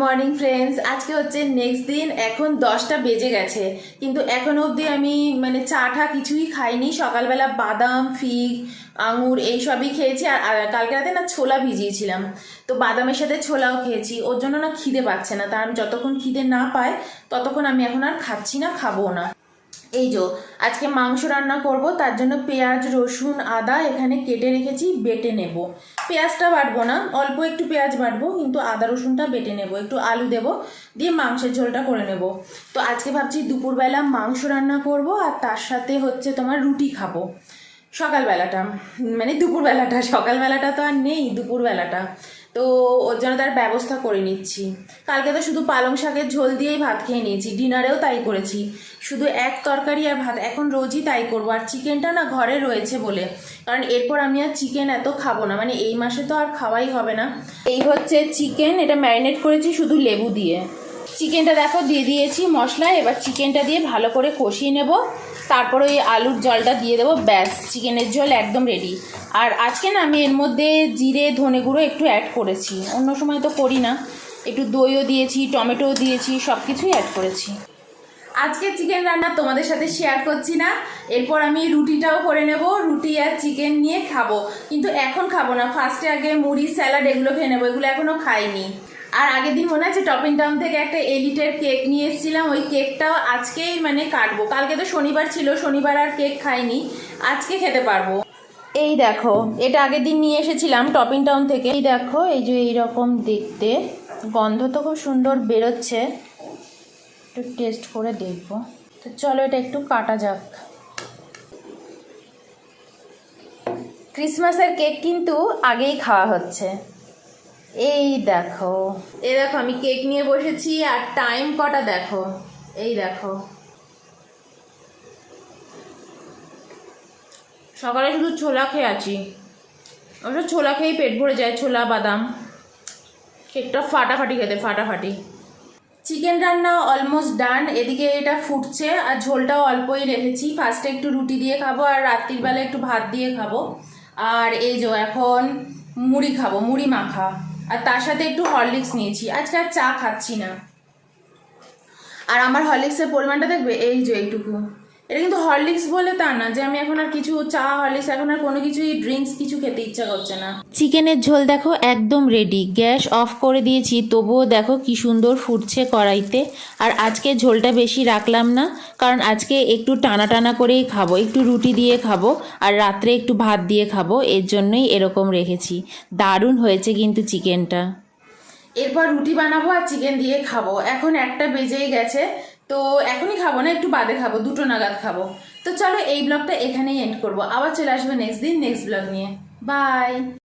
Morning friends. আজকে হচ্ছে next দিন, এখন 10টা বেজে গেছে, কিন্তু এখনো অবধি আমি চা টা কিছুই খাইনি। সকালবেলা বাদাম, ফিগ, আঙুর এইসবই খেয়েছি। আর কালকে রাতে না ছোলা ভিজিয়েছিলাম, তো বাদামের সাথে ছোলাও খেয়েছি। ওর জন্য না খিদে পাচ্ছে না, তার আমি যতক্ষণ খিদে না পাই ততক্ষণ আমি এখন আর খাচ্ছি না, খাবো না। এই যে আজকে মাংস রান্না করব, তার জন্য পেঁয়াজ, রসুন, আদা এখানে কেটে রেখেছি, বেটে নেব। পেঁয়াজটা বাটবো না, অল্প একটু পেঁয়াজ বাটবো, কিন্তু আদা রসুনটা বেটে নেব। একটু আলু দেব, দিয়ে মাংসের ঝোলটা করে নেব। তো আজকে ভাবছি দুপুরবেলা মাংস রান্না করব, আর তার সাথে হচ্ছে তোমার রুটি খাবো। সকালবেলাটা দুপুরবেলাটা, সকালবেলাটা তো আর নেই, দুপুরবেলাটা। তো ওর জন্য তার ব্যবস্থা করে নিচ্ছি। কালকে তো শুধু পালং শাকের ঝোল দিয়েই ভাত খেয়ে নিয়েছি, ডিনারেও তাই করেছি, শুধু এক তরকারি আর ভাত। এখন রোজই তাই করবো। আর চিকেনটা না ঘরে রয়েছে বলে, কারণ এরপর আমি আর চিকেন এত খাবো না, এই মাসে তো আর খাওয়াই হবে না। এই হচ্ছে চিকেন, এটা ম্যারিনেট করেছি শুধু লেবু দিয়ে। চিকেনটা দেখো দিয়ে দিয়েছি মশলা, এবার চিকেনটা দিয়ে ভালো করে কষিয়ে নেব, তারপর ওই আলুর জলটা দিয়ে দেবো, ব্যাস চিকেনের ঝোল একদম রেডি। আর আজকে না আমি এর মধ্যে জিরে, ধনে গুঁড়ো একটু অ্যাড করেছি, অন্য সময় তো করি না। একটু দইও দিয়েছি, টমেটোও দিয়েছি, সব কিছুই অ্যাড করেছি। আজকে চিকেন রান্না তোমাদের সাথে শেয়ার করছি না, এরপর আমি রুটিটাও করে নেব। রুটি আর চিকেন নিয়ে খাবো, কিন্তু এখন খাবো না। ফার্স্টে আগে মুড়ি, স্যালাড এগুলো খেয়ে নেবো, এগুলো এখনও খাইনি। আর আগের দিন মনে আছে টপিং টাউন থেকে একটা এলিটের কেক নিয়ে এসেছিলাম, ওই কেকটাও আজকেই কাটবো। কালকে তো শনিবার ছিল, শনিবার আর কেক খাইনি, আজকে খেতে পারবো। এই দেখো, এটা আগের দিন নিয়ে এসেছিলাম টপিং টাউন থেকে। এই দেখো, এই যে এইরকম দেখতে, গন্ধ তো খুব সুন্দর বেরোচ্ছে। একটু টেস্ট করে দেখবো। তো চলো এটা একটু কাটা যাক। ক্রিসমাসের কেক কিন্তু আগেই খাওয়া হচ্ছে। এই দেখো, আমি কেক নিয়ে বসেছি, আর টাইম কটা দেখো, এই দেখো। সকালে শুধু ছোলা খেয়ে আছি, অবশ্য ছোলা খেয়েই পেট ভরে যায়, ছোলা বাদাম। কেকটা ফাটাফাটি খেতে, ফাটাফাটি। চিকেন রান্না অলমোস্ট ডান, এদিকে এটা ফুটছে, আর ঝোলটাও অল্পই রেখেছি। ফার্স্টে একটু রুটি দিয়ে খাবো, আর রাত্রির বেলা একটু ভাত দিয়ে খাবো। আর এই যে এখন মুড়ি খাবো, মুড়ি মাখা, আর তার সাথে একটু হরলিক্স নিয়েছি। আজকে আর চা খাচ্ছি না। আর আমার হরলিক্সের পরিমাণটা দেখবে, এই যে এইটুকু। এটা কিন্তু হরলিক্স বলে তা না যে আমি এখন আর কিছু চা, হরলিক্স, এখন আর কোনো কিছুই ড্রিঙ্কস কিছু খেতে ইচ্ছা করছে না। চিকেনের ঝোল দেখো একদম রেডি, গ্যাস অফ করে দিয়েছি, তবুও দেখো কি সুন্দর ফুটছে কড়াইতে। আর আজকে ঝোলটা বেশি রাখলাম না, কারণ আজকে একটু টানা টানা করেই খাবো, একটু রুটি দিয়ে খাবো, আর রাত্রে একটু ভাত দিয়ে খাবো, এর জন্যই এরকম রেখেছি। দারুণ হয়েছে কিন্তু চিকেনটা। এরপর রুটি বানাবো আর চিকেন দিয়ে খাবো। এখন 1টা বেজেই গেছে, তো এখনই খাবো না, একটু বাদে খাবো, 2টো নাগাদ খাবো। তো চলো এই ব্লগটা এখানেই এন্ড করবো, আবার চলে আসবে নেক্সট দিন নেক্সট ব্লগ নিয়ে। বাই।